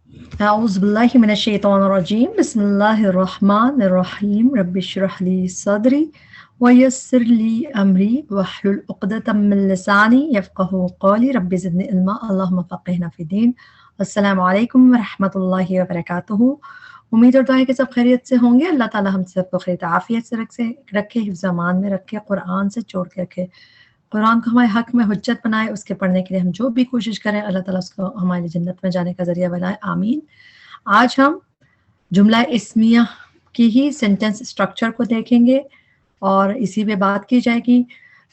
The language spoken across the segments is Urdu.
أعوذ بالله من الشيطان الرجيم بسم الله الرحمن الرحيم رب اشرح لي صدري ويسر لي أمري واحلل عقدة من لساني يفقهوا قولي رب زدني علما اللهم فقهنا في الدين السلام علیکم ورحمۃ اللہ وبرکاتہ۔ امید اور دعا ہے کہ سب خیریت سے ہوں گے۔ اللہ تعالیٰ ہم سب کو خیر عافیت سے رکھے، حفظ امان میں رکھے، قرآن سے جوڑ کے رکھے، قرآن کو ہمارے حق میں حجت بنائے، اس کے پڑھنے کے لیے ہم جو بھی کوشش کریں اللہ تعالیٰ اس کو ہماری جنت میں جانے کا ذریعہ بنائے، آمین۔ آج ہم جملہ اسمیہ کی ہی سینٹنس اسٹرکچر کو دیکھیں گے اور اسی پہ بات کی جائے گی۔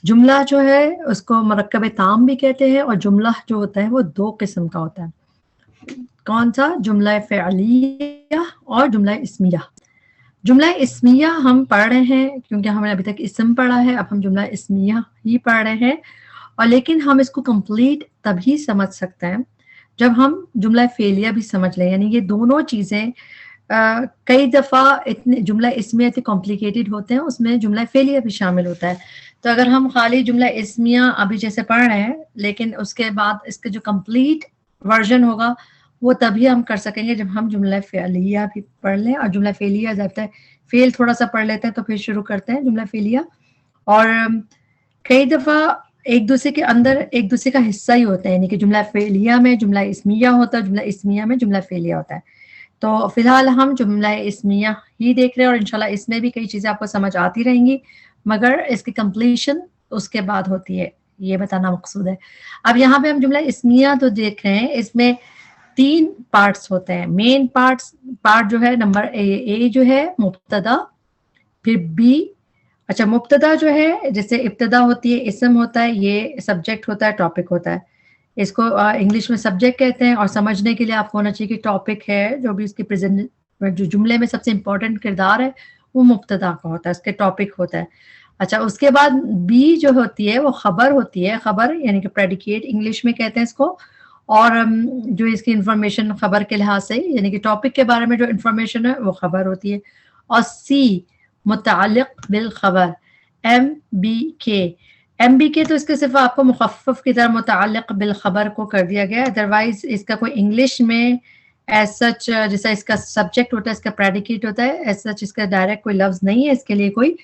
جملہ جو ہے اس کو مرکب تام بھی کہتے ہیں، اور جملہ جو ہوتا ہے وہ دو قسم کا ہوتا ہے۔ کون سا؟ جملہ فعلیہ اور جملہ اسمیہ۔ جملہ اسمیہ ہم پڑھ رہے ہیں کیونکہ ہم نے ابھی تک اسم پڑھا ہے، اب ہم جملہ اسمیہ ہی پڑھ رہے ہیں، اور لیکن ہم اس کو کمپلیٹ تبھی سمجھ سکتے ہیں جب ہم جملہ فعلیہ بھی سمجھ لیں۔ یعنی یہ دونوں چیزیں کئی دفعہ اتنے جملہ اسمیہ اتنے کمپلیکیٹڈ ہوتے ہیں، اس میں جملہ فعلیہ بھی شامل ہوتا ہے۔ تو اگر ہم خالی جملہ اسمیہ ابھی جیسے پڑھ رہے ہیں، لیکن اس کے بعد اس کے جو کمپلیٹ ورژن ہوگا وہ تبھی ہم کر سکیں گے جب ہم جملہ فعلیہ بھی پڑھ لیں۔ اور جملہ فعلیہ جب تک فعل تھوڑا سا پڑھ لیتے ہیں تو پھر شروع کرتے ہیں جملہ فعلیہ۔ اور کئی دفعہ ایک دوسرے کے اندر ایک دوسرے کا حصہ ہی ہوتا ہے، یعنی کہ جملہ فعلیہ میں جملہ اسمیہ ہوتا ہے، جملہ اسمیہ میں جملہ فعلیہ ہوتا ہے۔ تو فی الحال ہم جملہ اسمیہ ہی دیکھ رہے ہیں، اور انشاءاللہ اس میں بھی کئی چیزیں آپ کو سمجھ آتی رہیں گی، مگر اس کی کمپلیشن اس کے بعد ہوتی ہے، یہ بتانا مقصود ہے۔ اب یہاں پہ ہم جملہ اسمیہ تو دیکھ رہے ہیں، اس میں 3 پارٹس ہوتے ہیں۔ مین پارٹ جو ہے نمبر اے جو ہے مبتدا، پھر بی، اچھا مبتدا جو ہے جیسے ابتدا ہوتی ہے، اسم ہوتا ہے، یہ سبجیکٹ ہوتا ہے، ٹاپک ہوتا ہے۔ اس کو انگلش میں سبجیکٹ کہتے ہیں، اور سمجھنے کے لیے آپ کو ہونا چاہیے کہ ٹاپک ہے جو بھی اس کی پریزنٹ جو جملے میں سب سے امپورٹنٹ کردار ہے وہ مبتدا کا ہوتا ہے، اس کے ٹاپک ہوتا ہے۔ اچھا اس کے بعد بی جو ہوتی ہے وہ خبر ہوتی ہے، خبر یعنی کہ پریڈیکیٹ انگلش میں کہتے ہیں اس کو، اور جو اس کی انفارمیشن خبر کے لحاظ سے یعنی کہ ٹاپک کے بارے میں جو انفارمیشن ہے وہ خبر ہوتی ہے۔ اور سی متعلق بالخبر، ایم بی کے تو اس کے صرف آپ کو مخفف کی طرح متعلق بالخبر کو کر دیا گیا، ادروائز اس کا کوئی انگلش میں ایز سچ جیسا اس کا سبجیکٹ ہوتا ہے، اس کا پریڈیکیٹ ہوتا ہے، ایز سچ اس کا ڈائریکٹ کوئی لفظ نہیں ہے اس کے لیے کوئی،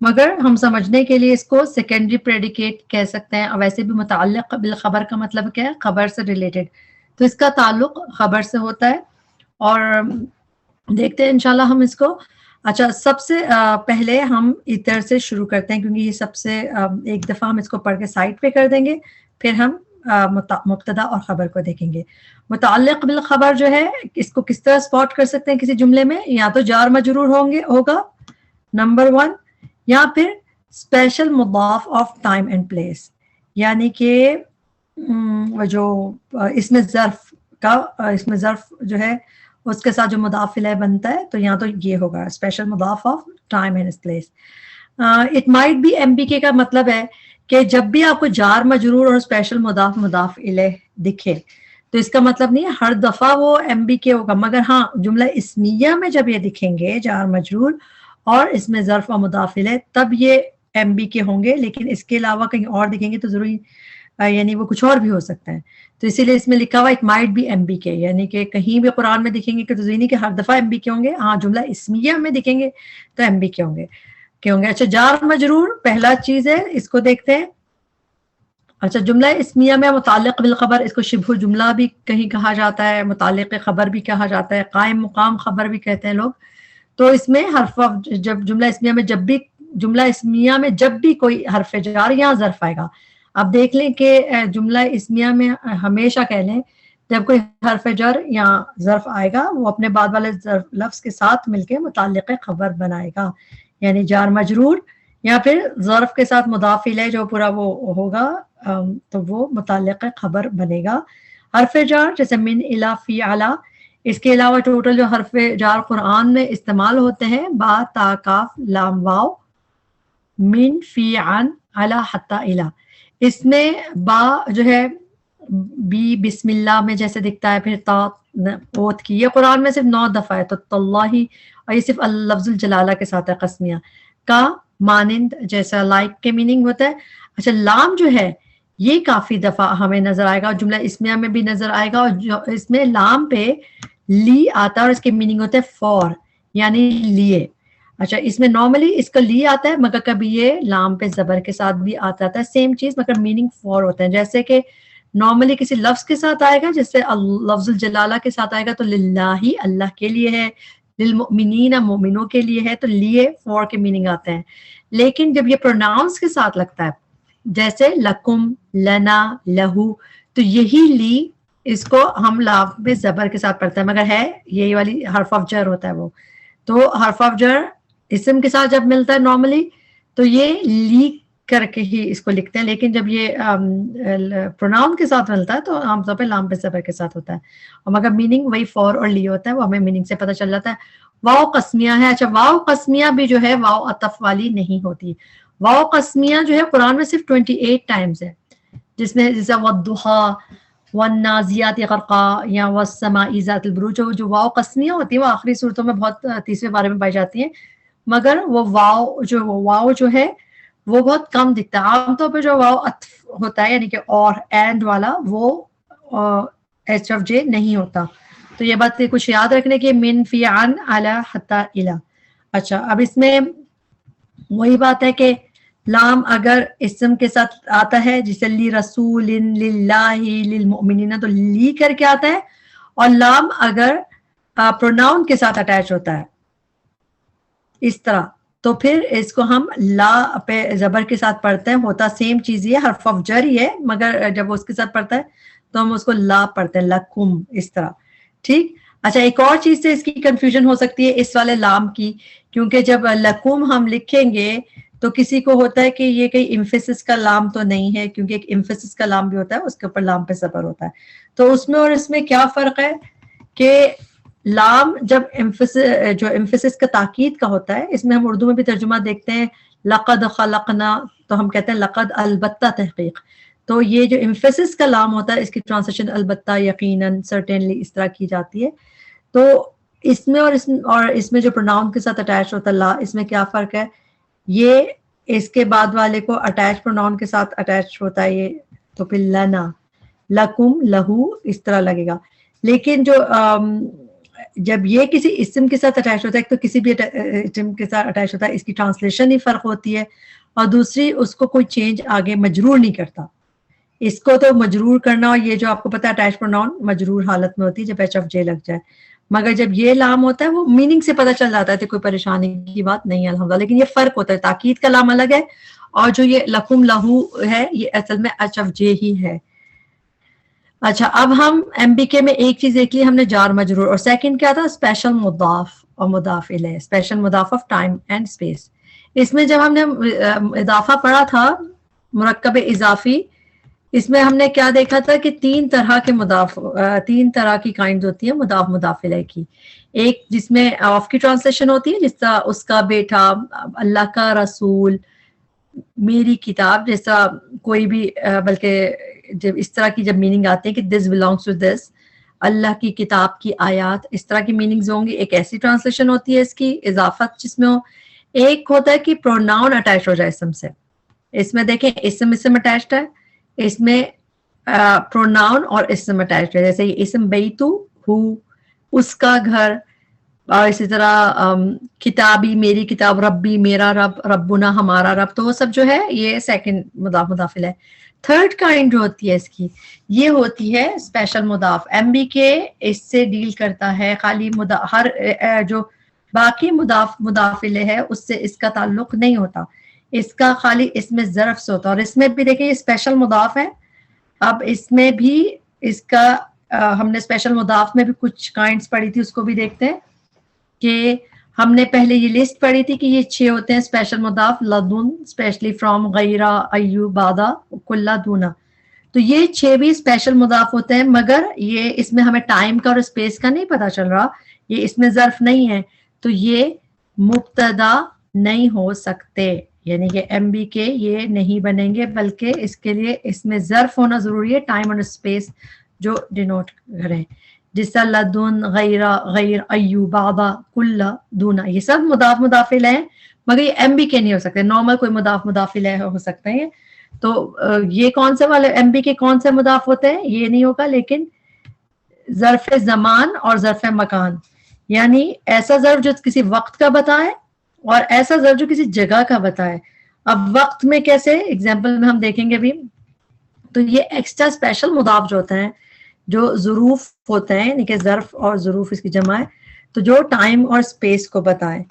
مگر ہم سمجھنے کے لیے اس کو سیکنڈری پریڈیکیٹ کہہ سکتے ہیں۔ اور ویسے بھی متعلق بالخبر کا مطلب کیا ہے؟ خبر سے ریلیٹڈ، تو اس کا تعلق خبر سے ہوتا ہے۔ اور دیکھتے ہیں انشاءاللہ ہم اس کو۔ اچھا سب سے پہلے ہم ادھر سے شروع کرتے ہیں، کیونکہ یہ سب سے ایک دفعہ ہم اس کو پڑھ کے سائٹ پہ کر دیں گے، پھر ہم مبتدا اور خبر کو دیکھیں گے۔ متعلق بالخبر جو ہے اس کو کس طرح اسپاٹ کر سکتے ہیں کسی جملے میں؟ یا تو جار مجرور ہوگا نمبر 1، یا پھر اسپیشل مضاف آف ٹائم اینڈ پلیس، یعنی کہ جو اس میں ظرف جو ہے اس کے ساتھ جو مضاف الیہ بنتا ہے، تو یہاں تو یہ ہوگا اسپیشل مضاف of time and place. It might be M B K کا مطلب ہے کہ جب بھی آپ کو جار مجرور اور اسپیشل مضاف الیہ دکھے تو اس کا مطلب نہیں ہے ہر دفعہ وہ ایم بی کے ہوگا، مگر ہاں جملہ اسمیہ میں جب یہ دکھیں گے جار مجرور اور اس میں ظرف اور مضاف الیہ تب یہ ایم بی کے ہوں گے، لیکن اس کے علاوہ کہیں اور دکھیں گے تو ضروری یعنی وہ کچھ اور بھی ہو سکتا ہے، تو اسی لیے اس میں لکھا ہوا it might be M B K, یعنی کہ کہیں بھی قرآن میں دکھیں گے کہ ضروری نہیں کہ ہر دفعہ ایم بی کے ہوں گے، ہاں جملہ اسمیہ میں دکھیں گے تو ایم بی کے ہوں گے۔ اچھا جار مجرور پہلا چیز ہے، اس کو دیکھتے ہیں۔ اچھا جملہ اسمیہ میں متعلق بالخبر، اس کو شبہ جملہ بھی کہیں کہا جاتا ہے، متعلق خبر بھی کہا جاتا ہے، قائم مقام خبر بھی کہتے ہیں لوگ۔ تو اس میں جب جملہ اسمیہ میں جب بھی کوئی حرف جار یا ظرف آئے گا، اب دیکھ لیں کہ جملہ اسمیہ میں ہمیشہ کہہ لیں جب کوئی حرف جر یا ظرف آئے گا وہ اپنے بعد والے لفظ کے ساتھ مل کے متعلق خبر بنائے گا، یعنی جار مجرور یا پھر ظرف کے ساتھ مضاف الیہ جو پورا وہ ہوگا تو وہ متعلق خبر بنے گا۔ حرف جار جیسے من الی فی علی، اس کے علاوہ ٹوٹل جو حرف جار قرآن میں استعمال ہوتے ہیں با تا کاف لام واو، من فی عن علی حتی الی، اس میں با جو ہے بی بسم اللہ میں جیسے دکھتا ہے، پھر تا اوت کی، یہ قرآن میں صرف 9 دفعہ ہے، تو تاللہ، اور یہ صرف لفظ الجلالہ کے ساتھ ہے، قسمیہ کا مانند جیسا لائک کے میننگ ہوتا ہے۔ اچھا لام جو ہے یہ کافی دفعہ ہمیں نظر آئے گا، اور جملہ اسمیہ میں بھی نظر آئے گا، اور جو اس میں لام پہ لی آتا ہے اور اس کے میننگ ہوتے ہیں فور یعنی لیے. اچھا اس میں نارملی اس کا لی آتا ہے مگر کبھی یہ لام پہ زبر کے ساتھ بھی آتا ہے سیم چیز مگر میننگ فور ہوتے ہیں. جیسے کہ نارملی کسی لفظ کے ساتھ آئے گا جیسے لفظ الجلالہ کے ساتھ آئے گا تو للہ اللہ کے لیے ہے, للمؤمنین مومنوں کے لیے ہے, تو لیے فور کے میننگ آتے ہیں. لیکن جب یہ پروناؤنس کے ساتھ لگتا ہے جیسے لکم, لنا, لہو, تو یہی لی اس کو ہم لام پہ زبر کے ساتھ پڑھتے ہیں مگر ہے یہی والی حرف آف جر ہوتا ہے وہ. تو حرف آف جر اسم کے ساتھ جب ملتا ہے نارملی تو یہ لی کر کے ہی اس کو لکھتے ہیں, لیکن جب یہ پروناؤن کے ساتھ ملتا ہے تو عام طور پہ لام پہ زبر کے ساتھ ہوتا ہے, اور مگر میننگ وہی فور اور لی ہوتا ہے, وہ ہمیں میننگ سے پتہ چل جاتا ہے. واو قسمیہ ہے. اچھا واو قسمیہ بھی جو ہے واو عطف والی نہیں ہوتی. واو قسمیہ جو ہے قرآن میں صرف 28 ٹائمز ہے, جس میں جیسے والضحیٰ والنازعات غرقا یا والسماء ذات البروج, جو واو قسمیہ ہوتی ہیں وہ آخری صورتوں میں بہت تیسرے بارے میں پائی جاتی ہیں, مگر وہ واو جو ہے وہ بہت کم دکھتا ہے. عام طور پہ جو واو عطف ہوتا ہے یعنی کہ اور اینڈ والا وہ ایچ آف جے نہیں ہوتا. تو یہ بات کچھ یاد رکھنے کی, من فی عن علی حتی الی. اچھا اب اس میں وہی بات ہے کہ لام اگر اسم کے ساتھ آتا ہے جسے لی رسول للہ للمؤمنین تو لی کر کے آتا ہے, اور لام اگر پروناؤن کے ساتھ اٹیچ ہوتا ہے اس طرح تو پھر اس کو ہم لا پہ زبر کے ساتھ پڑھتے ہیں. ہوتا سیم چیز ہی ہے, حرف آف جر ہی ہے, مگر جب وہ اس کے ساتھ پڑھتا ہے تو ہم اس کو لا پڑھتے ہیں, لکم اس طرح. ٹھیک. اچھا ایک اور چیز سے اس کی کنفیوژن ہو سکتی ہے اس والے لام کی, کیونکہ جب لکم ہم لکھیں گے تو کسی کو ہوتا ہے کہ یہ کہیں امفیسس کا لام تو نہیں ہے, کیونکہ ایک امفیسس کا لام بھی ہوتا ہے اس کے اوپر لام پہ زبر ہوتا ہے. تو اس میں اور اس میں کیا فرق ہے کہ لام جب جو امفیسس کا تاکید کا ہوتا ہے, اس میں ہم اردو میں بھی ترجمہ دیکھتے ہیں لقد خلقنا, تو ہم کہتے ہیں لقد البتہ تحقیق. تو یہ جو امفیسس کا لام ہوتا ہے اس کی ٹرانسلیشن البتہ, یقیناً, سرٹینلی اس طرح کی جاتی ہے. تو اس میں اور اس میں جو پروناؤن کے ساتھ اٹیچ ہوتا ہے لا, اس میں کیا فرق ہے, یہ اس کے بعد والے کو اٹیچ پروناؤن کے ساتھ اٹیچ ہوتا ہے یہ, تو پھر لنا, لکم, لہو اس طرح لگے گا. لیکن جو جب یہ کسی اسم کے ساتھ اٹیچ ہوتا ہے, تو کسی بھی اسم کے ساتھ اٹیچ ہوتا ہے, اس کی ٹرانسلیشن ہی فرق ہوتی ہے, اور دوسری اس کو کوئی چینج آگے مجرور نہیں کرتا. اس کو تو مجرور کرنا, اور یہ جو آپ کو پتا ہے اٹیچ پروناؤن مجرور حالت میں ہوتی ہے جب ایچ آف جے لگ جائے, مگر جب یہ لام ہوتا ہے وہ میننگ سے پتہ چل جاتا ہے, تو کوئی پریشانی کی بات نہیں ہے الحمدللہ. لیکن یہ فرق ہوتا ہے, تاکید کا لام الگ ہے, اور جو یہ لکم لہو ہے یہ اصل میں ایچ آف جے ہی ہے. اچھا اب ہم ایم بی کے میں ایک چیز دیکھ لی ہم نے, جار مجرور, اور سیکنڈ کیا تھا اسپیشل مضاف اور مضاف الیہ, اسپیشل مضاف آف ٹائم اینڈ اسپیس. اس میں جب ہم نے اضافہ پڑھا تھا مرکب اضافی, اس میں ہم نے کیا دیکھا تھا کہ تین طرح کی کائنڈ ہوتی ہیں مضاف مضاف الیہ کی. ایک جس میں آف کی ٹرانسلیشن ہوتی ہے, جس طرح اس کا بیٹا, اللہ کا رسول, میری کتاب, جیسا کوئی بھی, بلکہ جب اس طرح کی جب میننگ آتی ہے کہ دس belongs to this, اللہ کی کتاب کی آیات, اس طرح کی میننگز ہوں گی. ایک ایسی ٹرانسلیشن ہوتی ہے اس کی اضافت جس میں ہو. ایک ہوتا ہے کہ پروناؤن اٹیچ ہو جائے اسم سے. اس میں دیکھیں اسم اٹیچڈ ہے, اس میں پروناؤن اور اسم اٹیچڈ ہے. جیسے یہ اسم بیتو ہو, اس کا گھر, اور اسی طرح کتابی میری کتاب, ربی میرا رب, ربنا ہمارا رب, تو وہ سب جو ہے یہ سیکنڈ مضاف مضاف الیہ. تھرڈ کائنڈ جو ہوتی ہے اس کی, یہ ہوتی ہے اسپیشل مضاف. ایم بی کے اس سے ڈیل کرتا ہے خالی ہر جو باقی مضاف الیہ ہے اس سے اس کا تعلق نہیں ہوتا, اس کا خالی اس میں ظرف سے ہوتا ہے. اور اس میں بھی دیکھیں یہ اسپیشل مضاف ہے. اب اس میں بھی اس کا ہم نے اسپیشل مضاف میں بھی کچھ کائنڈز پڑھی تھی, اس کو بھی دیکھتے ہیں کہ ہم نے پہلے یہ لسٹ پڑھی تھی کہ یہ 6 ہوتے ہیں اسپیشل مضاف, لدن, اسپیشلی فرام, غیرہ, ایو, بعدا, کلا, دونا. تو یہ 6 بھی اسپیشل مضاف ہوتے ہیں, مگر یہ اس میں ہمیں ٹائم کا اور اسپیس کا نہیں پتا چل رہا, یہ اس میں ظرف نہیں ہے, تو یہ مبتدا نہیں ہو سکتے, یعنی کہ ایم بی کے یہ نہیں بنیں گے, بلکہ اس کے لیے اس میں ظرف ہونا ضروری ہے, ٹائم اور اسپیس جو ڈینوٹ کریں. جس طرح لدن, غیرہ, غیر, ایو, بعدا, کلا, دونا, یہ سب مضاف الیہ ہیں, مگر یہ ایم بی کے نہیں ہو سکتے. نارمل کوئی مضاف الیہ ہو سکتے ہیں. تو یہ کون سے والے ایم بی کے کون سے مضاف ہوتے ہیں یہ نہیں ہوگا, لیکن ظرف زمان اور ظرف مکان، یعنی ایسا ظرف جو کسی وقت کا بتائے اور ایسا ظرف جو کسی جگہ کا بتائے. اب وقت میں کیسے ایگزامپل میں ہم دیکھیں گے ابھی. تو یہ ایکسٹرا اسپیشل مضاف جو ہوتا ہے جو ظروف ہوتے ہیں، یعنی کہ ظرف اور ظروف اس کی جمع ہے، تو جو ٹائم اور اسپیس کو بتائیں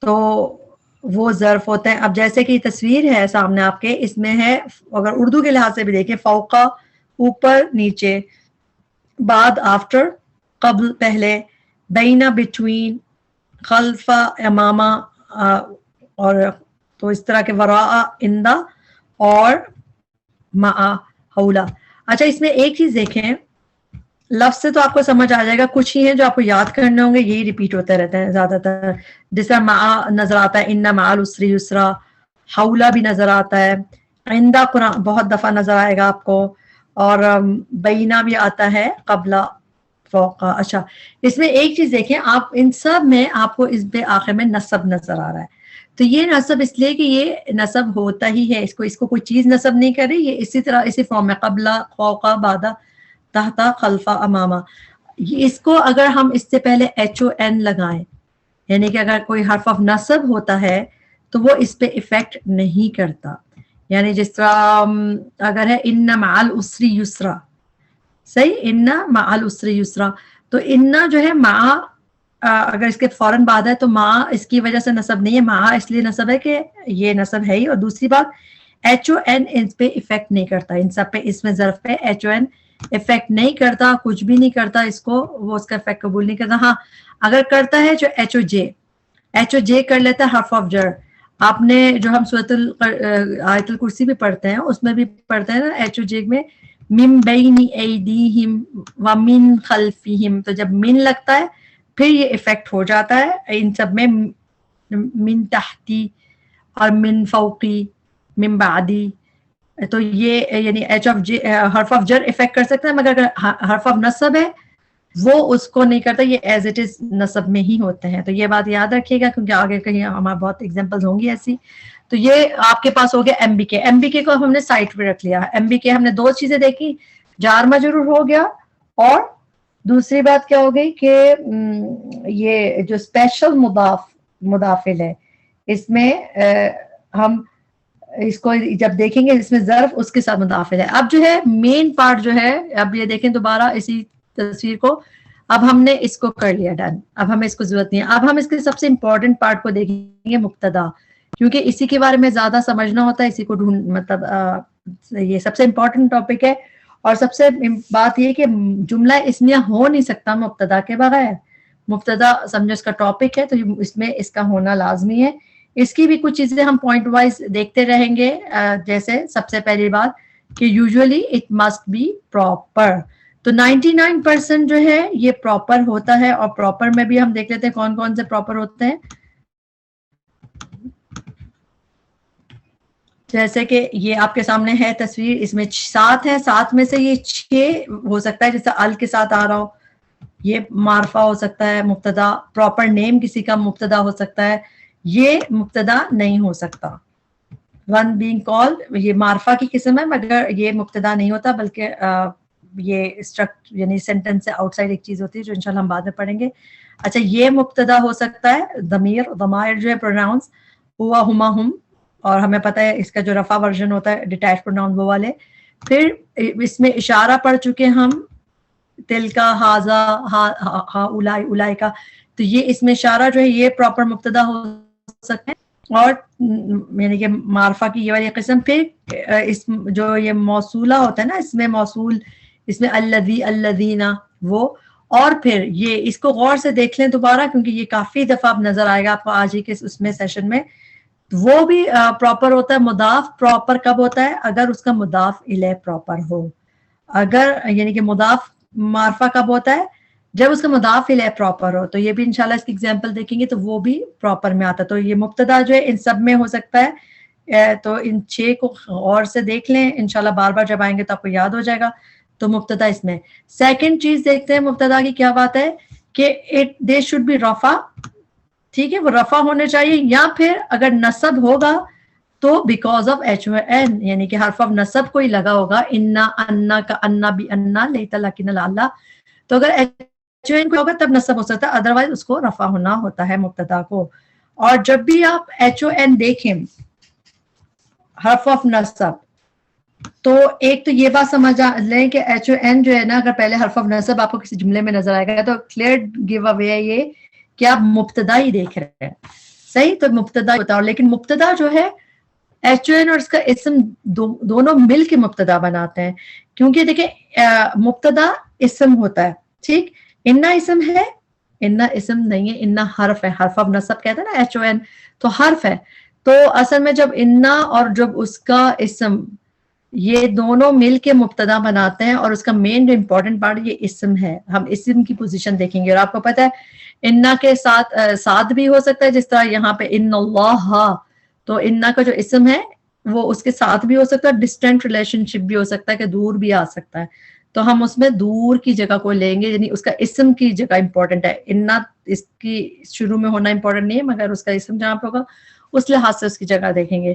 تو وہ ظرف ہوتا ہے. اب جیسے کہ تصویر ہے سامنے آپ کے، اس میں ہے اگر اردو کے لحاظ سے بھی دیکھیں فوقا اوپر نیچے، بعد آفٹر قبل پہلے، بینہ بٹوین، خلف امامہ، اور تو اس طرح کے وراء اندہ اور مع حولا. اچھا اس میں ایک چیز دیکھیں، لفظ سے تو آپ کو سمجھ آ جائے گا، کچھ ہی ہیں جو آپ کو یاد کرنے ہوں گے، یہی ریپیٹ ہوتے رہتے ہیں زیادہ تر. جس طرح مع نظر آتا ہے، ان مع العسر یسرا، حولا بھی نظر آتا ہے، عندہ قرآن بہت دفعہ نظر آئے گا آپ کو، اور بینہ بھی آتا ہے، قبل، فوق. اچھا اس میں ایک چیز دیکھیں آپ، ان سب میں آپ کو اس پہ آخر میں نصب نظر آ رہا ہے. تو یہ نصب اس لیے کہ یہ نصب ہوتا ہی ہے، اس کو کوئی چیز نصب نہیں کر رہی، یہ اسی طرح اسی فارم میں قبل، فوق، بعد، تحت، خلف، امامہ. اس کو اگر ہم اس سے پہلے ایچ او این لگائیں، یعنی کہ اگر کوئی حرف آف نصب ہوتا ہے تو وہ اس پہ افیکٹ نہیں کرتا. یعنی جس طرح اگر ہے ان مع العسر یسرا، صحیح، ان مع العسر یسرا، تو ان جو ہے مع اگر اس کے فوراً بعد ہے تو مع اس کی وجہ سے نصب نہیں ہے، مع اس لیے نصب ہے کہ یہ نصب ہے ہی. اور دوسری بات ایچ او این اس پہ افیکٹ نہیں کرتا، ان سب پہ، اس میں ظرف پہ ایچ او این افیکٹ نہیں کرتا، کچھ بھی نہیں کرتا اس کو، وہ اس کا افیکٹ قبول نہیں کرتا. ہاں اگر کرتا ہے جو ایچ او جے، ایچ او جے کر لیتا ہے حرف آف جر. آپ نے جو ہم سورۃ آیت الکرسی بھی پڑھتے ہیں اس میں بھی پڑھتے ہیں نا ایچ او جے میں، من بین ایدیہم ومن خلفہم، تو جب من لگتا ہے پھر یہ افیکٹ ہو جاتا ہے ان سب میں، من تحتی اور من فوقی، من بعدی. تو یہ یعنی ایچ آف جے، حرف آف جر افیکٹ کر سکتا ہے، مگر اگر حرف آف نصب ہے وہ اس کو نہیں کرتا، یہ ایز اٹ از نصب میں ہی ہوتے ہیں. تو یہ بات یاد رکھیے گا کیونکہ آگے کہیں ہمارے بہت ایگزامپلز ہوں گی ایسی. تو یہ آپ کے پاس ہو گیا ایم بی کے. ایم بی کے کو ہم نے سائٹ پہ رکھ لیا. ایم بی کے ہم نے دو چیزیں دیکھی، جار مجرور ہو گیا، اور دوسری بات کیا ہو گئی کہ یہ جو اسپیشل مضافل ہے، اس میں ہم اس کو جب دیکھیں گے اس میں ظرف اس کے ساتھ مضافل ہے. اب جو ہے مین پارٹ جو ہے، اب یہ دیکھیں دوبارہ اسی تصویر کو، اب ہم نے اس کو کر لیا ڈن، اب ہمیں اس کو ضرورت نہیں ہے. اب ہم اس کے سب سے امپورٹنٹ پارٹ کو دیکھیں گے، مبتدا، کیونکہ اسی کے بارے میں زیادہ سمجھنا ہوتا ہے، اسی کو ڈھونڈ، مطلب یہ سب سے امپورٹنٹ ٹاپک ہے. اور سب سے بات یہ کہ جملہ اسمیہ ہو نہیں سکتا مبتدا کے بغیر. مبتدا سمجھو اس کا ٹاپک ہے تو اس میں اس کا ہونا لازمی ہے. اس کی بھی کچھ چیزیں ہم پوائنٹ وائز دیکھتے رہیں گے. جیسے سب سے پہلی بات کہ usually it must be proper. تو 99% جو ہے یہ پراپر ہوتا ہے، اور پراپر میں بھی ہم دیکھ لیتے ہیں کون کون سے پراپر ہوتے ہیں. جیسے کہ یہ آپ کے سامنے ہے تصویر، اس میں 7 ہے، 7 میں سے یہ 6 ہو سکتا ہے جیسے ال کے ساتھ آ رہا ہو، یہ معرفہ ہو سکتا ہے، مبتدا، پراپر نیم کسی کا مبتدا ہو سکتا ہے، یہ مبتدا نہیں ہو سکتا. ون بینگ کالڈ یہ معرفہ کی قسم ہے، مگر یہ مبتدا نہیں ہوتا، بلکہ یہ اسٹرکٹ یعنی سینٹینس سے آؤٹ سائڈ ایک چیز ہوتی ہے جو انشاءاللہ ہم بعد میں پڑھیں گے. اچھا یہ مبتدا ہو سکتا ہے، ضمائر جو ہے پروناؤنس، ہوا، ہما، ہم، اور ہمیں پتہ ہے اس کا جو رفع ورژن ہوتا ہے ڈیٹیچ پروناؤن وہ والے. پھر اس میں اشارہ پڑھ چکے ہم، تل کا، ہاذا، ہا اولائے، اولائے کا، تو یہ اس میں اشارہ جو ہے یہ پراپر مبتدا ہو سکتے ہیں. اور یعنی کہ معرفہ کی یہ والی قسم. پھر اس جو یہ موصولہ ہوتا ہے نا، اس میں موصول، اس میں الذی، الذین، وہ. اور پھر یہ اس کو غور سے دیکھ لیں دوبارہ کیونکہ یہ کافی دفعہ اب نظر آئے گا آپ کو آج ہی کے اس میں سیشن میں. وہ بھی پراپر ہوتا ہے. مضاف پراپر کب ہوتا ہے؟ اگر اس کا مضاف الیہ پراپر ہو. اگر یعنی کہ مضاف معرفہ کب ہوتا ہے؟ جب اس کا مضاف الیہ پراپر ہو. تو یہ بھی انشاءاللہ اس کی ایگزامپل دیکھیں گے تو وہ بھی پراپر میں آتا ہے. تو یہ مبتدا جو ہے ان سب میں ہو سکتا ہے. تو ان 6 کو غور سے دیکھ لیں، انشاءاللہ بار بار جب آئیں گے تو آپ کو یاد ہو جائے گا. تو مبتدا اس میں. سیکنڈ چیز دیکھتے ہیں مبتدا کی کیا بات ہے کہ دے شوڈ بی رفع. ٹھیک ہے، وہ رفع ہونے چاہیے، یا پھر اگر نصب ہوگا تو because of H O N, یعنی کہ حرف آف نصب کوئی لگا ہوگا، انا، انا کا، انا بھی، انا لیتا، لیکن اللہ. تو اگر ایچ او این کو ہوگا تب نصب ہو سکتا ہے, ادروائز اس کو رفع ہونا ہوتا ہے مبتدا کو. اور جب بھی آپ ایچ او این دیکھیں حرف آف نصب, تو ایک تو یہ بات سمجھ لیں کہ ایچ او این جو ہے نا, اگر پہلے حرف آف نصب آپ کو کسی جملے میں نظر آئے گا تو کلیئر گیو اوے ہے یہ کہ آپ مبتدا ہی دیکھ رہے ہیں, صحیح, تو مبتدا بتاؤ. لیکن مبتدا جو ہے ایچ او این اور اس کا اسم دونوں مل کے مبتدا بناتے ہیں, کیونکہ دیکھیں مبتدا اسم ہوتا ہے, ٹھیک, انا اسم ہے, انا اسم نہیں ہے, انا حرف ہے, حرف آف نصب کہتے ہیں نا ایچ او این, تو حرف ہے. تو اصل میں جب انا اور جب اس کا اسم یہ دونوں مل کے مبتدا بناتے ہیں, اور اس کا مین جو امپورٹنٹ پارٹ یہ اسم ہے, ہم اسم کی پوزیشن دیکھیں گے. اور آپ کو پتا ہے انا کے ساتھ ساتھ بھی ہو سکتا ہے, جس طرح یہاں پہ ان اللہ, تو انا کا جو اسم ہے وہ اس کے ساتھ بھی ہو سکتا ہے, ڈسٹینٹ ریلیشن شپ بھی ہو سکتا ہے کہ دور بھی آ سکتا ہے, تو ہم اس میں دور کی جگہ کو لیں گے, یعنی اس کا اسم کی جگہ امپورٹنٹ ہے. انا اس کی شروع میں ہونا امپورٹنٹ نہیں ہے, مگر اس کا اسم جہاں پہ ہوگا اس لحاظ سے اس کی جگہ دیکھیں گے.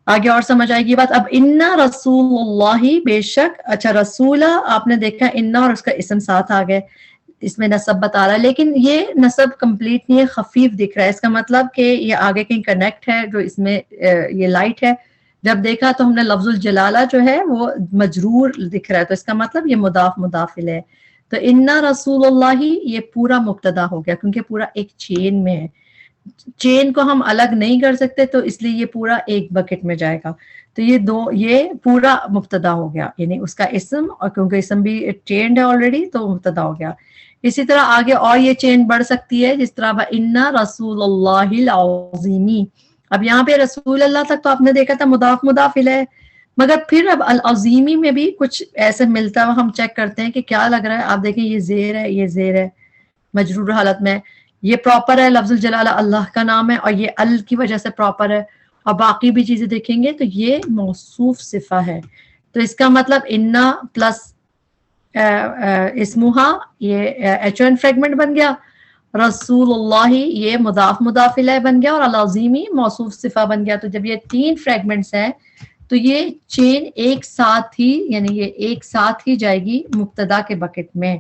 آگے اور سمجھ آئے گی بات. اب انا رسول اللہ, بے شک, اچھا رسولہ آپ نے دیکھا انا اور اس کا اسم ساتھ آ گئے, اس میں نصب بتا رہا ہے, لیکن یہ نصب کمپلیٹ نہیں ہے, خفیف دکھ رہا ہے. اس کا مطلب کہ یہ آگے کہیں کنیکٹ ہے, جو اس میں یہ لائٹ ہے, جب دیکھا تو ہم نے لفظ الجلالہ جو ہے وہ مجرور دکھ رہا ہے, تو اس کا مطلب یہ مضاف مضاف الیہ ہے. تو انا رسول اللہ یہ پورا مبتدا ہو گیا, کیونکہ پورا ایک چین میں ہے, چین کو ہم الگ نہیں کر سکتے, تو اس لیے یہ پورا ایک بکٹ میں جائے گا. تو یہ پورا مبتدا ہو گیا, یعنی اس کا اسم, اور کیونکہ اسم بھی چینڈ ہے آلریڈی تو مبتدا ہو گیا. اسی طرح آگے اور یہ چین بڑھ سکتی ہے, جس طرح انا رسول اللہ العظیمی. اب یہاں پہ رسول اللہ تک تو آپ نے دیکھا تھا مضاف مضاف الیہ, مگر پھر اب العظیمی میں بھی کچھ ایسے ملتا ہوا ہم چیک کرتے ہیں کہ کیا لگ رہا ہے. آپ دیکھیں یہ زیر ہے, یہ زیر ہے مجرور حالت میں, یہ پراپر ہے, لفظ الجلالہ اللہ کا نام ہے, اور یہ ال کی وجہ سے پراپر ہے. اور باقی بھی چیزیں دیکھیں گے تو یہ موصوف صفہ ہے. تو اس کا مطلب انا پلس اسمہا یہ ایچ او این فریگمنٹ بن گیا, رسول اللہ یہ مضاف مضاف الیہ بن گیا, اور العظیمی موصوف صفہ بن گیا. تو جب یہ تین فریگمنٹس ہیں تو یہ چین ایک ساتھ ہی, یعنی یہ ایک ساتھ ہی جائے گی مبتدا کے بکٹ میں.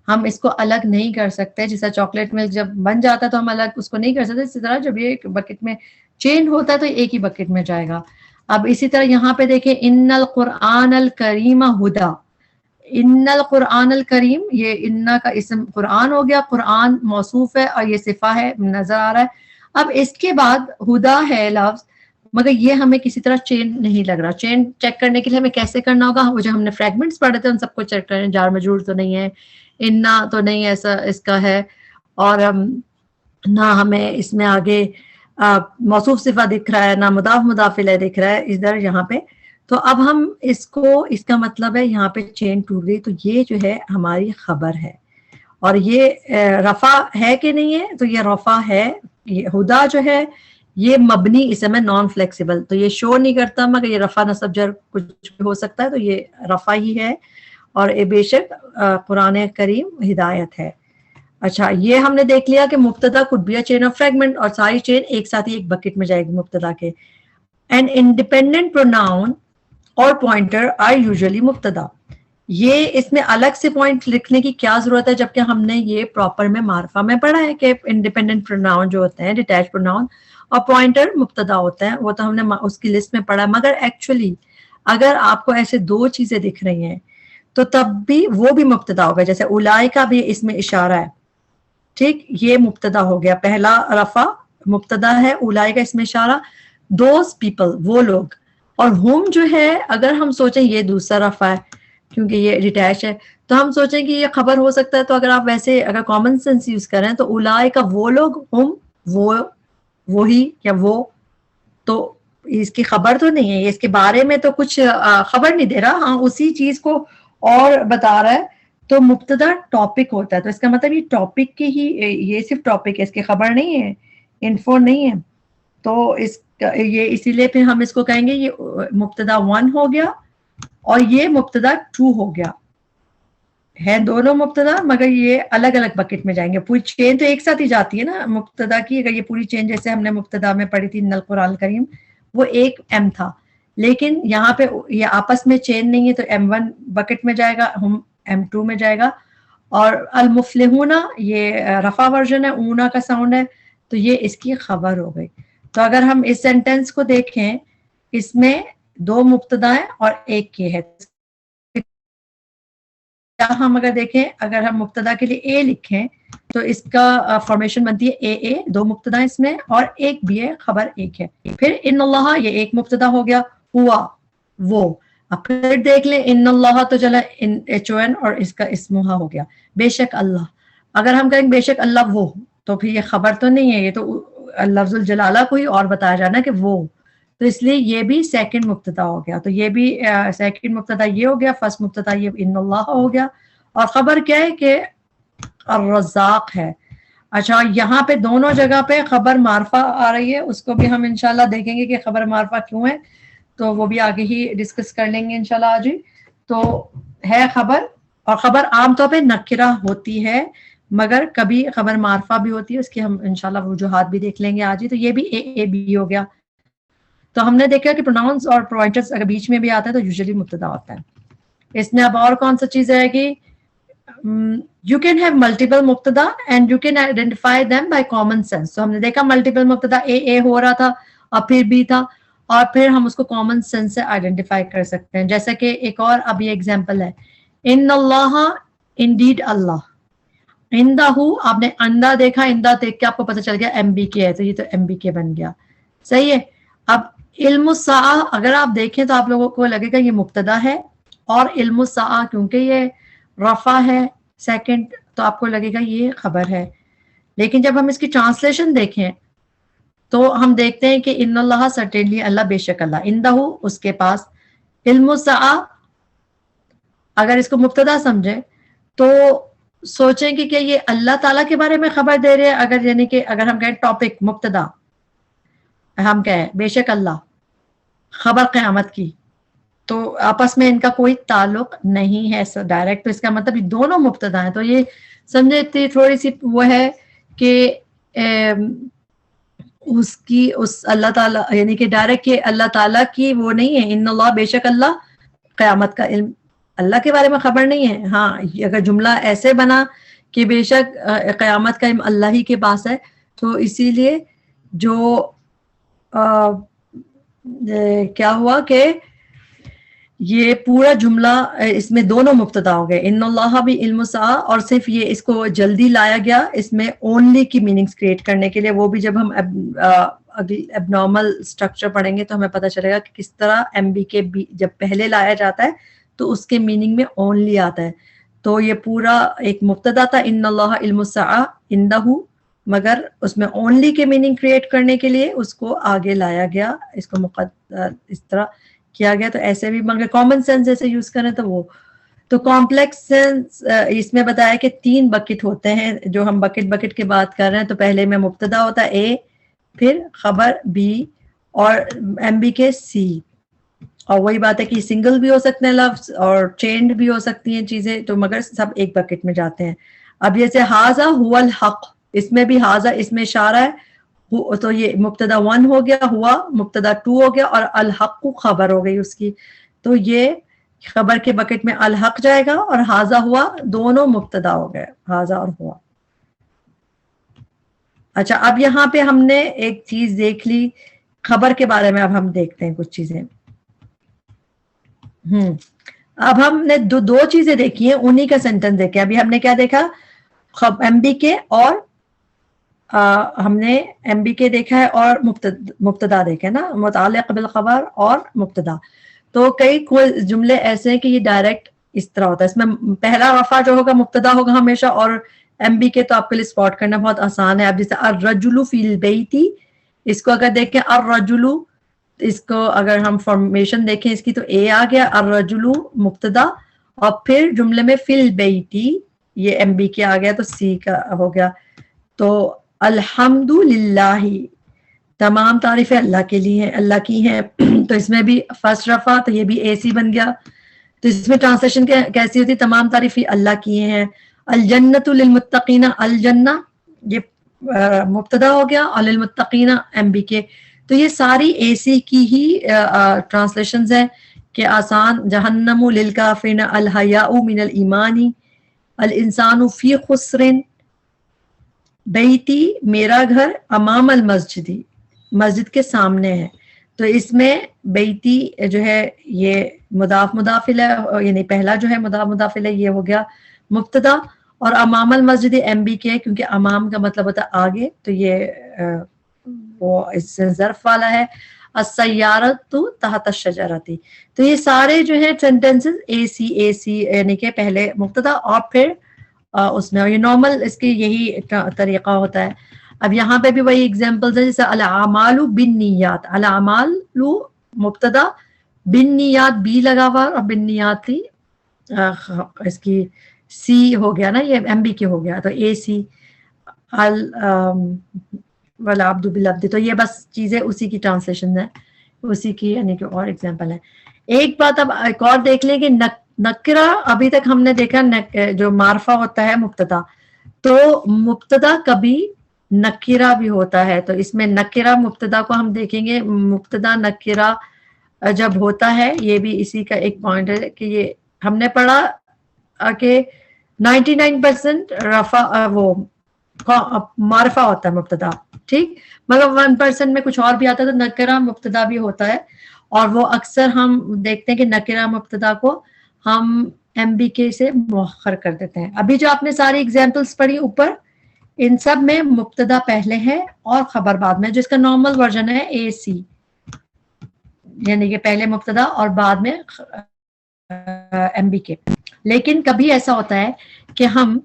ہم اس کو الگ نہیں کر سکتے, جیسا چاکلیٹ ملک جب بن جاتا ہے تو ہم الگ اس کو نہیں کر سکتے, اسی طرح جب یہ بکٹ میں چین ہوتا ہے تو ایک ہی بکٹ میں جائے گا. اب اسی طرح یہاں پہ دیکھیں ان القرآن الکریم ہدا, ان القرآن الکریم, یہ انا کا اسم قرآن ہو گیا, قرآن موصوف ہے اور یہ صفہ ہے نظر آ رہا ہے. اب اس کے بعد ہدا ہے لفظ, مگر یہ ہمیں کسی طرح چین نہیں لگ رہا. چین چیک کرنے کے لیے ہمیں کیسے کرنا ہوگا, وہ جو ہم نے فریگمنٹس پڑھے تھے ان سب کو چیک کریں, جار مجرور تو نہیں ہے, انا تو نہیں ایسا اس کا ہے, اور نہ ہمیں اس میں آگے موصوف صفہ دکھ رہا ہے, نہ مضاف مضاف الیہ دکھ رہا ہے ادھر یہاں پہ. تو اب ہم اس کو, اس کا مطلب ہے یہاں پہ چین ٹوٹ گئی, تو یہ جو ہے ہماری خبر ہے. اور یہ رفع ہے کہ نہیں ہے, تو یہ رفع ہے. یہ ہدا جو ہے یہ مبنی اسم ہے, نان فلیکسیبل, تو یہ شو نہیں کرتا, مگر یہ رفع نصب جر کچھ بھی ہو سکتا ہے, تو یہ رفع ہی ہے. اور بے شک قرآن کریم ہدایت ہے. اچھا, یہ ہم نے دیکھ لیا کہ مبتدا could be a chain of fragment, اور ساری چین ایک ساتھ ہی ایک بکٹ میں جائے گی مبتدا کے. An independent pronoun اور pointer are usually مبتدا. یہ اس میں الگ سے پوائنٹ لکھنے کی کیا ضرورت ہے, جبکہ ہم نے یہ پراپر میں معرفہ میں پڑھا ہے کہ انڈیپینڈنٹ پروناؤن جو ہوتے ہیں ڈیٹیچ پروناؤن اور پوائنٹر مبتدا ہوتے ہیں, وہ تو ہم نے اس کی لسٹ میں پڑھا. مگر ایکچولی اگر آپ کو ایسے دو چیزیں دکھ رہی ہیں تو تب بھی وہ بھی مبتدا ہوگا. جیسے اولئک بھی اس میں اشارہ ہے, ٹھیک, یہ مبتدا ہو گیا, پہلا رفع مبتدا ہے, اولئک اس میں اشارہ, دوز پیپل وہ لوگ, اور ہم جو ہے اگر ہم سوچیں یہ دوسرا رفع ہے کیونکہ یہ ڈیٹیچ ہے, تو ہم سوچیں کہ یہ خبر ہو سکتا ہے. تو اگر آپ ویسے اگر کامن سینس یوز کریں تو اولئک وہ لوگ, ہم وہ, وہی یا وہ, تو اس کی خبر تو نہیں ہے, اس کے بارے میں تو کچھ خبر نہیں دے رہا, ہاں اسی چیز کو اور بتا رہا ہے. تو مبتدا ٹاپک ہوتا ہے, تو اس کا مطلب یہ ٹاپک کی ہی, یہ صرف ٹاپک ہے, اس کی خبر نہیں ہے, انفو نہیں ہے. تو یہ اسی لیے پھر ہم اس کو کہیں گے یہ مبتدا 1 ہو گیا اور یہ مبتدا 2 ہو گیا, ہے دونوں مبتدا مگر یہ الگ الگ بکٹ میں جائیں گے. پوری چین تو ایک ساتھ ہی جاتی ہے نا مبتدا کی, اگر یہ پوری چین جیسے ہم نے مبتدا میں پڑھی تھی ان القرآن الکریم وہ ایک ایم تھا, لیکن یہاں پہ یہ آپس میں چین نہیں ہے, تو M1 بکٹ میں جائے گا, ہم M2 میں جائے گا, اور المفلحون یہ رفع ورژن ہے، اونا کا ساؤنڈ ہے، تو یہ اس کی خبر ہو گئی. تو اگر ہم اس سینٹینس کو دیکھیں، اس میں 2 مبتدا ہیں اور ایک یہ ہے. ہم اگر دیکھیں، اگر ہم مبتدا کے لیے اے لکھیں تو اس کا فارمیشن بنتی ہے اے 2 مبتدا اس میں اور ایک بھی ہے، خبر ایک ہے. پھر ان اللہ یہ ایک مبتدا ہو گیا، ہوا وہ. اب پھر دیکھ لیں ان اللہ تو چلا ایچ او این اور اس کا اسمہا ہو گیا بے شک اللہ. اگر ہم کہیں بے شک اللہ وہ، تو پھر یہ خبر تو نہیں ہے، یہ تو لفظ الجلالہ کو ہی اور بتایا جانا کہ وہ، تو اس لیے یہ بھی سیکنڈ مبتدا ہو گیا. تو یہ بھی سیکنڈ مبتدا یہ ہو گیا، فرسٹ مبتدا یہ ان اللہ ہو گیا. اور خبر کیا ہے کہ الرزاق ہے. اچھا یہاں پہ دونوں جگہ پہ خبر معرفہ آ رہی ہے، اس کو بھی ہم انشاءاللہ دیکھیں گے کہ خبر معرفہ کیوں ہے، تو وہ بھی آگے ہی ڈسکس کر لیں گے انشاءاللہ آج ہی. تو ہے خبر، اور خبر عام طور پہ نکرہ ہوتی ہے، مگر کبھی خبر معرفہ بھی ہوتی ہے، اس کی ہم انشاءاللہ وجوہات بھی دیکھ لیں گے آج ہی. تو یہ بھی اے بی ہو گیا. تو ہم نے دیکھا کہ پروناؤنس اور پوائنٹرز اگر بیچ میں بھی آتا ہے تو یوزلی مبتدا ہوتا ہے. اس میں اب اور کون سا چیز رہے گی؟ یو کین ہیو ملٹیپل مبتدا and you can identify them by common sense. تو ہم نے دیکھا ملٹیپل مبتدا اے ہو رہا تھا اور پھر بھی تھا، اور پھر ہم اس کو کامن سینس سے آئیڈینٹیفائی کر سکتے ہیں. جیسا کہ ایک اور اب یہ ایگزامپل ہے، ان اللہ انڈیڈ اللہ. اندہ آپ نے اندہ دیکھا، اندہ دیکھ کے آپ کو پتہ چل گیا ایم بی کے ہے، تو یہ تو ایم بی کے بن گیا. صحیح ہے. اب علم الساعہ اگر آپ دیکھیں تو آپ لوگوں کو لگے گا یہ مبتدا ہے، اور علم الساعہ کیونکہ یہ رفع ہے سیکنڈ، تو آپ کو لگے گا یہ خبر ہے. لیکن جب ہم اس کی ٹرانسلیشن دیکھیں تو ہم دیکھتے ہیں کہ ان اللہ سرٹینلی اللہ بے شک اللہ، اندہ اس کے پاس، علم الساعہ اگر اس کو مبتدا سمجھیں تو سوچیں کہ یہ اللہ تعالیٰ کے بارے میں خبر دے رہے ہیں. اگر یعنی کہ اگر ہم کہیں ٹاپک مبتدا، ہم کہیں بے شک اللہ خبر قیامت کی، تو آپس میں ان کا کوئی تعلق نہیں ہے ڈائریکٹ. تو اس کا مطلب یہ دونوں مبتدا ہیں. تو یہ سمجھے تھوڑی سی وہ ہے کہ اس کی اس اللہ تعالیٰ یعنی کہ ڈائریکٹ کہ اللہ تعالیٰ کی وہ نہیں ہے، ان اللہ بے شک اللہ قیامت کا علم اللہ کے بارے میں خبر نہیں ہے. ہاں اگر جملہ ایسے بنا کہ بے شک قیامت کا علم اللہ ہی کے پاس ہے، تو اسی لیے جو کیا ہوا کہ یہ پورا جملہ اس میں دونوں مبتدا ہو گئے، ان اللہ بھی علم الساعہ، اور صرف یہ اس کو جلدی لایا گیا اس میں اونلی کی میننگز کریٹ کرنے کے لیے. وہ بھی جب ہم اب نارمل اسٹرکچر پڑھیں گے تو ہمیں پتہ چلے گا کہ کس طرح ایم بی کے جب پہلے لایا جاتا ہے تو اس کے میننگ میں اونلی آتا ہے. تو یہ پورا ایک مبتدا تھا ان اللہ علم الساعہ اندہ، مگر اس میں اونلی کے میننگ کریٹ کرنے کے لیے اس کو آگے لایا گیا، اس کو اس طرح کیا گیا. تو ایسے بھی مگر کامن سینس جیسے یوز کریں تو وہ تو کمپلیکس سینس اس میں بتایا کہ 3 بکٹ ہوتے ہیں، جو ہم بکٹ کی بات کر رہے ہیں. تو پہلے میں مبتدا ہوتا ہے اے، پھر خبر بی، اور ایم بی کے سی. اور وہی بات ہے کہ سنگل بھی ہو سکتے ہیں لفظ اور چینڈ بھی ہو سکتی ہیں چیزیں، تو مگر سب ایک بکٹ میں جاتے ہیں. اب جیسے حاذا هو الحق، اس میں بھی حاذا اس میں اشارہ ہے، تو یہ مبتدا 1 ہو گیا، ہوا مبتدا 2 ہو گیا، اور الحق خبر ہو گئی اس کی. تو یہ خبر کے بکٹ میں الحق جائے گا، اور حاذا ہوا دونوں مبتدا ہو گئے، حاذا اور ہوا. اچھا اب یہاں پہ ہم نے ایک چیز دیکھ لی خبر کے بارے میں. اب ہم دیکھتے ہیں کچھ چیزیں. اب ہم نے دو چیزیں دیکھی ہیں، انہی کا سینٹنس دیکھے. ابھی ہم نے کیا دیکھا؟ ایم بی کے، اور ہم نے ایم بی کے دیکھا ہے اور مبتدا دیکھا نا، متعلق بالخبر اور مبتدا. تو کئی جملے ایسے ہیں کہ یہ ڈائریکٹ اس طرح ہوتا ہے. اس میں پہلا رفع جو ہوگا مبتدا ہوگا ہمیشہ، اور ایم بی کے تو آپ کے لیے اسپاٹ کرنا بہت آسان ہے. اب جیسے الرجل فی البیت، اس کو اگر دیکھیں الرجل، اس کو اگر ہم فارمیشن دیکھیں اس کی تو اے آ گیا، الرجل مبتدا، اور پھر جملے میں فی البیت یہ ایم بی کے آ گیا تو سی کا ہو گیا. تو الحمد للہ تمام تعریفیں اللہ کے لیے ہیں، اللہ کی ہیں. تو اس میں بھی فرسٹ رفع، تو یہ بھی اے سی بن گیا. تو اس میں ٹرانسلیشن کیسی ہوتی؟ تمام تعریفیں اللہ کی ہیں. الجنت للمتقین، الجنہ یہ مبتدا ہو گیا، اور للمتقین ایم بی کے. تو یہ ساری اے سی کی ہی ٹرانسلیشنز ہیں کہ آسان. جہنم للکافرین الحیاء من الایمان، الانسان فی خسر، بیتی میرا گھر، امام المسجدی مسجد کے سامنے ہے. تو اس میں بیتی جو ہے یہ مضاف مضاف الیہ، یعنی پہلا جو ہے مضاف مضاف الیہ یہ ہو گیا مبتدا، اور امام المسجد ایم بی کے، کیونکہ امام کا مطلب ہوتا ہے آگے، تو یہ وہ اس سے ظرف والا ہے. السیارۃ تحت الشجرۃ. تو یہ سارے جو ہے سینٹینسز اے سی یعنی کہ پہلے مبتدا اور پھر اس میں، اور یہ نارمل اس کی یہی طریقہ ہوتا ہے. اب یہاں پہ بھی وہی ایگزامپلز ہیں، جیسے الاعمال بالنیات، الاعمال مبتدا، بالنیات بی لگا ہوا، اور بالنیات تھی اس کی سی ہو گیا نا، یہ ایم بی کے ہو گیا، تو اے سی والعبد بالعبد. تو یہ بس چیزیں اسی کی ٹرانسلیشن ہے، اسی کی یعنی کہ اور ایگزامپل ہے. ایک بات اب ایک اور دیکھ لیں کہ نکرہ، ابھی تک ہم نے دیکھا جو معرفہ ہوتا ہے مبتدا، تو مبتدا کبھی نکرہ بھی ہوتا ہے. تو اس میں نکرہ مبتدا کو ہم دیکھیں گے، مبتدا نکرہ جب ہوتا ہے، یہ بھی اسی کا ایک پوائنٹ ہے کہ یہ ہم نے پڑھا کہ 99% رفع وہ معرفہ ہوتا ہے مبتدا، ٹھیک، مگر 1% میں کچھ اور بھی آتا ہے، تو نکرہ مبتدا بھی ہوتا ہے. اور وہ اکثر ہم دیکھتے ہیں کہ نکرہ مبتدا کو ہم ایم بی کے سے مؤخر کر دیتے ہیں. ابھی جو آپ نے ساری ایگزامپلس پڑھی اوپر، ان سب میں مبتدا پہلے ہے اور خبر بعد میں، جس کا نارمل ورژن ہے اے سی، یعنی کہ پہلے مبتدا اور بعد میں ایم بی کے. لیکن کبھی ایسا ہوتا ہے کہ ہم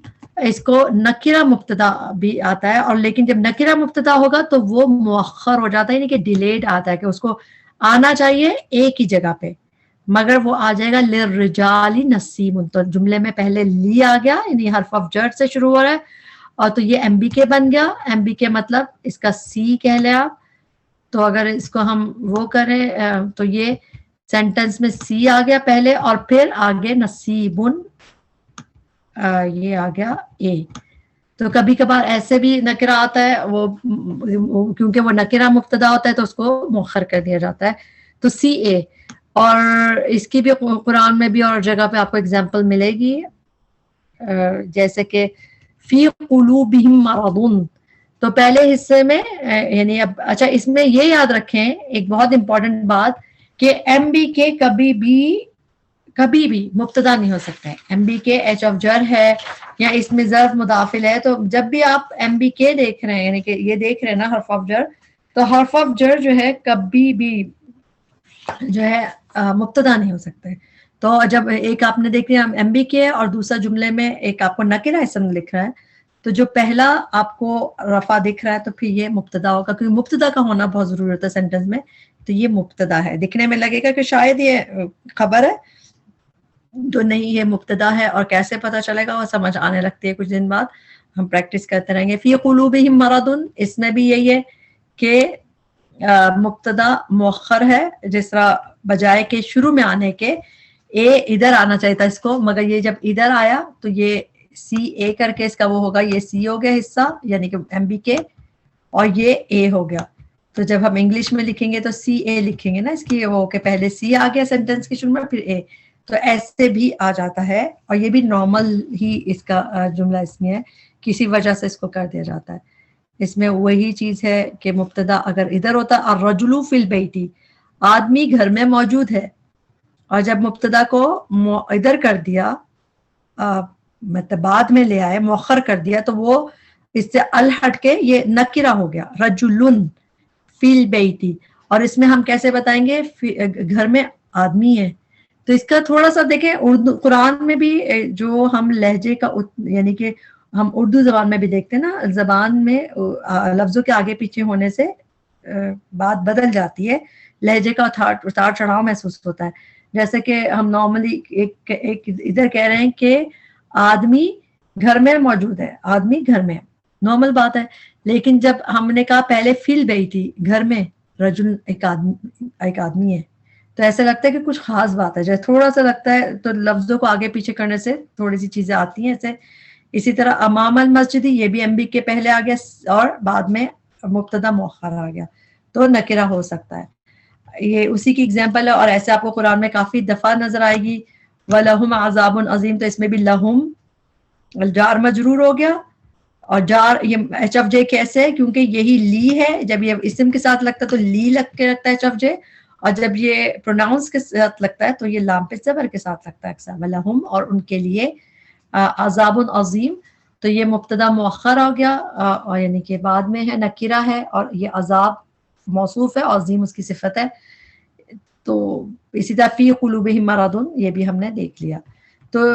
اس کو نکرہ مبتدا بھی آتا ہے، اور لیکن جب نکرہ مبتدا ہوگا تو وہ مؤخر ہو جاتا ہے، یعنی کہ ڈیلیڈ آتا ہے، کہ اس کو آنا چاہیے ایک ہی جگہ پہ، مگر وہ آ جائے گا للرجال نصیب. تو جملے میں پہلے لی آ گیا، یعنی حرف آف جر سے شروع ہو رہا ہے، اور تو یہ ایم بی کے بن گیا. ایم بی کے مطلب اس کا سی کہہ لیں آپ. تو اگر اس کو ہم وہ کریں تو یہ سینٹنس میں سی آ گیا پہلے، اور پھر آگے نصیبن یہ آ گیا اے. تو کبھی کبھار ایسے بھی نکرہ آتا ہے، وہ کیونکہ وہ نکرہ مبتدا ہوتا ہے تو اس کو مؤخر کر دیا جاتا ہے. تو سی اے، اور اس کی بھی قرآن میں بھی اور جگہ پہ آپ کو اگزامپل ملے گی، جیسے کہ فی قلوبہم مرض. تو پہلے حصے میں یعنی اب اچھا اس میں یہ یاد رکھیں ایک بہت امپورٹنٹ بات، کہ ایم بی کے کبھی بھی مبتدا نہیں ہو سکتا ہے. ایم بی کے ایچ آف جر ہے یا اس میں ظرف مداخل ہے، تو جب بھی آپ ایم بی کے دیکھ رہے ہیں، یعنی کہ یہ دیکھ رہے ہیں نا حرف آف جر، تو حرف آف جر جو ہے کبھی بھی جو ہے مبتدا نہیں ہو سکتا ہے. تو جب ایک آپ نے دیکھ لیا ایم بی کے اور دوسرا جملے میں ایک آپ کو نکرہ اسم لکھ رہا ہے، تو جو پہلا آپ کو رفع دکھ رہا ہے تو پھر یہ مبتدا ہوگا، کیونکہ مبتدا کا ہونا بہت ضروری ہوتا ہے سینٹینس میں. تو یہ مبتدا ہے، دکھنے میں لگے گا کہ شاید یہ خبر ہے، تو نہیں، یہ مبتدا ہے. اور کیسے پتہ چلے گا، وہ سمجھ آنے لگتی ہے کچھ دن بعد، ہم پریکٹس کرتے رہیں گے. فی قلوبہم مرض، اس میں بھی یہی ہے کہ مبتدا مؤخر ہے، جس طرح بجائے کے شروع میں آنے کے اے ادھر آنا چاہیے تھا اس کو، مگر یہ جب ادھر آیا تو یہ سی اے کر کے اس کا وہ ہوگا، یہ سی ہو گیا حصہ یعنی کہ ایم بی کے، اور یہ اے ہو گیا. تو جب ہم انگلش میں لکھیں گے تو سی اے لکھیں گے نا، اس کی وہ کہ پہلے سی آ گیا سینٹینس کے شروع میں پھر اے. تو ایسے بھی آ جاتا ہے، اور یہ بھی نارمل ہی اس کا جملہ اس میں ہے، کسی وجہ سے اس کو کر دیا جاتا ہے. اس میں وہی چیز ہے کہ مبتدا اگر ادھر ہوتا، الرجل فی البیت، آدمی گھر میں موجود ہے، اور جب مبتدا کو ادھر کر دیا، مطلب بعد میں لے آئے، مؤخر کر دیا، تو وہ اس سے الہٹ کے یہ نکرہ ہو گیا، رجل فی البیت. اور اس میں ہم کیسے بتائیں گے گھر میں آدمی ہے؟ تو اس کا تھوڑا سا دیکھیں، اردو قرآن میں بھی جو ہم لہجے کا یعنی کہ ہم اردو زبان میں بھی دیکھتے ہیں نا، زبان میں لفظوں کے آگے پیچھے ہونے سے بات بدل جاتی ہے، لہجے کا اتار چڑھاؤ محسوس ہوتا ہے. جیسے کہ ہم نارملی ایک ادھر کہہ رہے ہیں کہ آدمی گھر میں موجود ہے، آدمی گھر میں، نارمل بات ہے. لیکن جب ہم نے کہا پہلے فی البیت، گھر میں، رجل ایک آدمی ہے، تو ایسا لگتا ہے کہ کچھ خاص بات ہے، جیسے تھوڑا سا لگتا ہے، تو لفظوں کو آگے پیچھے کرنے سے تھوڑی سی چیزیں آتی ہیں ایسے. اسی طرح امام المسجد، یہ بھی ایم بی کے پہلے آ گیا اور بعد میں مبتدا مؤخر آ گیا، تو نکرہ ہو سکتا ہے. یہ اسی کی ایگزامپل ہے، اور ایسے آپ کو قرآن میں کافی دفعہ نظر آئے گی. وَلَهُمْ عَذَابٌ عَظِيمٌ، تو اس میں بھی لہم جار مجرور ہو گیا. اور جار یہ ایچ ایف جے کیسے ہے؟ کیونکہ یہی لی ہے، جب یہ اسم کے ساتھ لگتا ہے تو لی لگ کے لگتا ہے ایچ ایف جے، اور جب یہ پروناؤنس کے ساتھ لگتا ہے تو یہ لام پہ زبر کے ساتھ لگتا ہے اکثر. وَلَهُمْ، اور ان کے لیے عذاب عظیم. تو یہ مبتدا مؤخر ہو گیا، اور یعنی کہ بعد میں ہے، نکرہ ہے، اور یہ عذاب موصوف ہے، اور عظیم اس کی صفت ہے. تو اسی طرح فی قلوبہم مرض، یہ بھی ہم نے دیکھ لیا. تو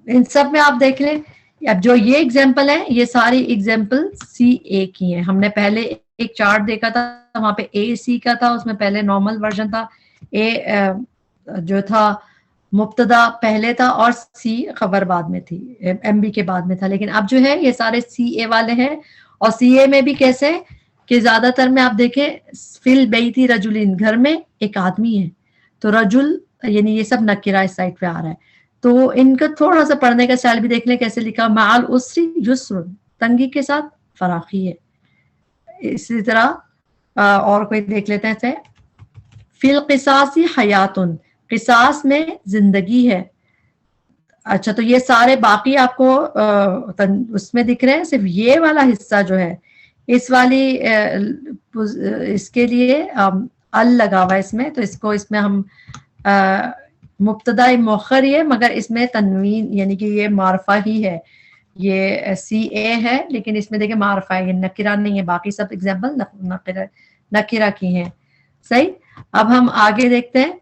ان سب میں آپ دیکھ لیں، اب جو یہ ایگزامپل ہے یہ ساری ایگزامپل سی اے کی ہیں. ہم نے پہلے ایک چارٹ دیکھا تھا، وہاں پہ اے سی کا تھا، اس میں پہلے نارمل ورژن تھا، اے جو تھا مبتدا پہلے تھا اور سی خبر بعد میں تھی، ایم بی کے بعد میں تھا. لیکن اب جو ہے یہ سارے سی اے والے ہیں. اور سی اے میں بھی کیسے کہ زیادہ تر میں آپ دیکھیں فی البیت رجلین، گھر میں ایک آدمی ہے، تو رجل یعنی یہ سب نکرہ اس سائڈ پہ آ رہا ہے. تو ان کا تھوڑا سا پڑھنے کا اسٹائل بھی دیکھ لیں کیسے لکھا، مع العسر یسر، تنگی کے ساتھ فراخی ہے. اسی طرح اور کوئی دیکھ لیتے ہیں، فی القصاص حیات، قصاص میں زندگی ہے. اچھا، تو یہ سارے باقی آپ کو اس میں دکھ رہے ہیں، صرف یہ والا حصہ جو ہے اس والی اس کے لیے ال لگا ہوا ہے اس میں، تو اس میں ہم مبتدا مؤخر ہی ہے مگر اس میں تنوین یعنی کہ یہ معرفہ ہی ہے. یہ سی اے ہے لیکن اس میں دیکھیں معرفہ ہے، یہ نکرہ نہیں ہے. باقی سب ایگزامپل نکرہ کی ہیں. صحیح. اب ہم آگے دیکھتے ہیں.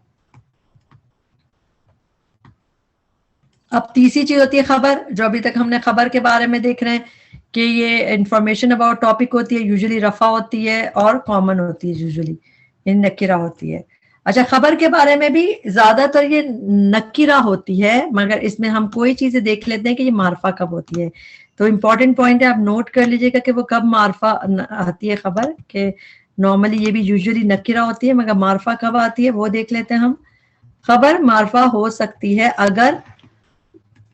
اب تیسری چیز ہوتی ہے خبر، جو ابھی تک ہم نے خبر کے بارے میں دیکھ رہے ہیں کہ یہ انفارمیشن اباؤٹ ٹاپک ہوتی ہے، یوزلی رفع ہوتی ہے اور کامن ہوتی ہے، یوزلی نکرہ ہوتی ہے. اچھا، خبر کے بارے میں بھی زیادہ تر یہ نکرہ ہوتی ہے، مگر اس میں ہم کوئی چیزیں دیکھ لیتے ہیں کہ یہ معرفہ کب ہوتی ہے. تو امپورٹنٹ پوائنٹ ہے، آپ نوٹ کر لیجئے گا کہ وہ کب معرفہ آتی ہے خبر، کہ نارملی یہ بھی یوزلی نکرہ ہوتی ہے مگر معرفہ کب آتی ہے وہ دیکھ لیتے ہیں ہم. خبر معرفہ ہو سکتی ہے اگر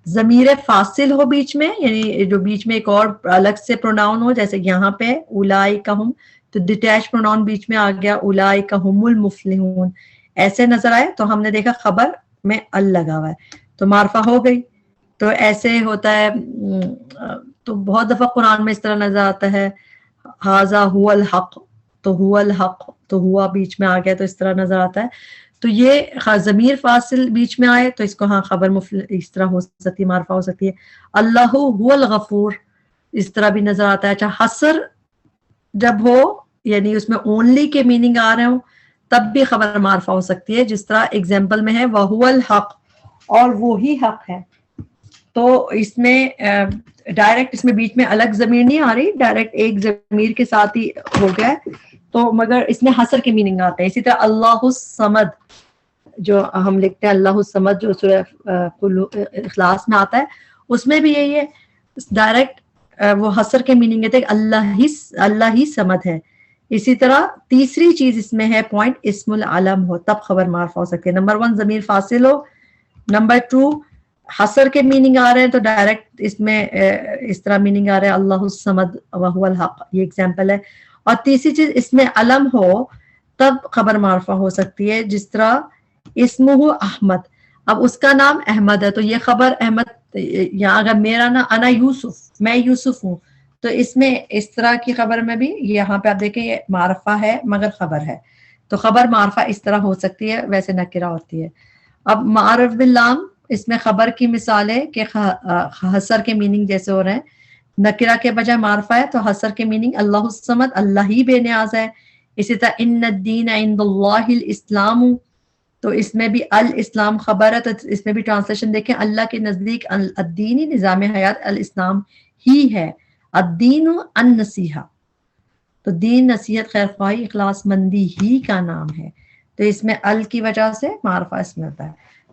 ضمیر فاصل ہو بیچ میں، یعنی جو بیچ میں ایک اور الگ سے پروناؤن ہو، جیسے یہاں پہ اولئک ہم، تو ڈیٹیچ پروناؤن بیچ میں آ گیا، اولئک ہم المفلحون ایسے نظر آئے تو ہم نے دیکھا خبر میں ال لگا ہوا ہے تو معرفہ ہو گئی. تو ایسے ہوتا ہے. تو بہت دفعہ قرآن میں اس طرح نظر آتا ہے، ھذا ھو الحق، تو ھو الحق، تو ہوا بیچ میں آ گیا تو اس طرح نظر آتا ہے. تو یہ ضمیر فاصل بیچ میں آئے تو اس کو ہاں خبر اس طرح ہو سکتی ہے، معرفہ ہو سکتی ہے. اللہ هو الغفور اس طرح بھی نظر آتا ہے. اچھا، حصر جب ہو یعنی اس میں اونلی کے میننگ آ رہے ہوں تب بھی خبر معرفہ ہو سکتی ہے، جس طرح ایگزامپل میں ہے وَهُوَ الْحَقُّ، اور وہی حق ہے. تو اس میں ڈائریکٹ اس میں بیچ میں الگ ضمیر نہیں آ رہی، ڈائریکٹ ایک ضمیر کے ساتھ ہی ہو گیا تو مگر اس میں حصر کے میننگ آتے ہیں. اسی طرح اللہ الصمد جو ہم لکھتے ہیں، اللہ الصمد جو سورہ اخلاص میں آتا ہے اس میں بھی یہی ہے، ڈائریکٹ وہ حصر کے میننگ ہے، اللہ ہی صمد ہے. اسی طرح تیسری چیز اس میں ہے پوائنٹ، اسم العلم ہو تب خبر معرفہ ہو سکتی ہے. نمبر 1 ضمیر فاصل ہو، نمبر 2 حصر کے میننگ آ رہے ہیں تو ڈائریکٹ اس میں اس طرح میننگ آ رہا ہے اللہ الصمد وهو الحق، یہ ایگزامپل ہے. اور تیسری چیز اس میں علم ہو تب خبر معرفہ ہو سکتی ہے، جس طرح اسمہ احمد، اب اس کا نام احمد ہے تو یہ خبر احمد، یہاں اگر میرا نام انا یوسف، میں یوسف ہوں، تو اس میں اس طرح کی خبر میں بھی یہاں پہ آپ دیکھیں یہ معرفہ ہے مگر خبر ہے، تو خبر معرفہ اس طرح ہو سکتی ہے، ویسے نکرہ ہوتی ہے. اب معرف باللام، اس میں خبر کی مثال ہے کہ حصر کے میننگ جیسے ہو رہے ہیں، نکرہ کے بجائے معرفہ ہے تو حصر کے میننگ اللہ الصمد، اللہ ہی بے نیاز ہے. اسی طرح ان الدین عند اللہ الاسلام، تو اس میں بھی الاسلام خبر ہے تو اس میں بھی ٹرانسلیشن دیکھیں، اللہ کے نزدیک الدین نظام حیات الاسلام ہی ہے، الدین النصیحہ، تو دین نصیحت خیر خواہی اخلاص مندی ہی کا نام ہے، تو اس میں ال کی وجہ سے معرفہ اس میں ہوتا ہے.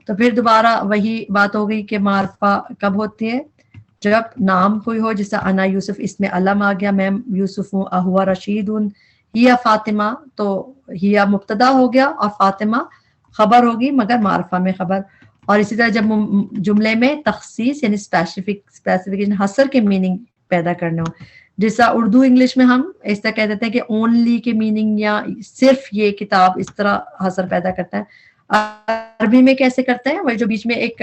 تو پھر دوبارہ وہی بات ہو گئی کہ معرفہ کب ہوتی ہے، جب نام کوئی ہو، جیسے انا یوسف اس میں علم آ گیا، میں یوسف ہوں، اہوا رشید، ہیا فاطمہ، تو ہیا مبتدا ہو گیا اور فاطمہ خبر ہوگی مگر معرفہ میں خبر. اور اسی طرح جب جملے میں تخصیص یعنی اسپیسیفکیشن حصر کے میننگ پیدا کرنا ہو، جیسا اردو انگلش میں ہم اس طرح کہہ دیتے ہیں کہ اونلی کے میننگ یا صرف یہ کتاب، اس طرح حصر پیدا کرتا ہے. عربی میں کیسے کرتے ہیں، وہ جو بیچ میں ایک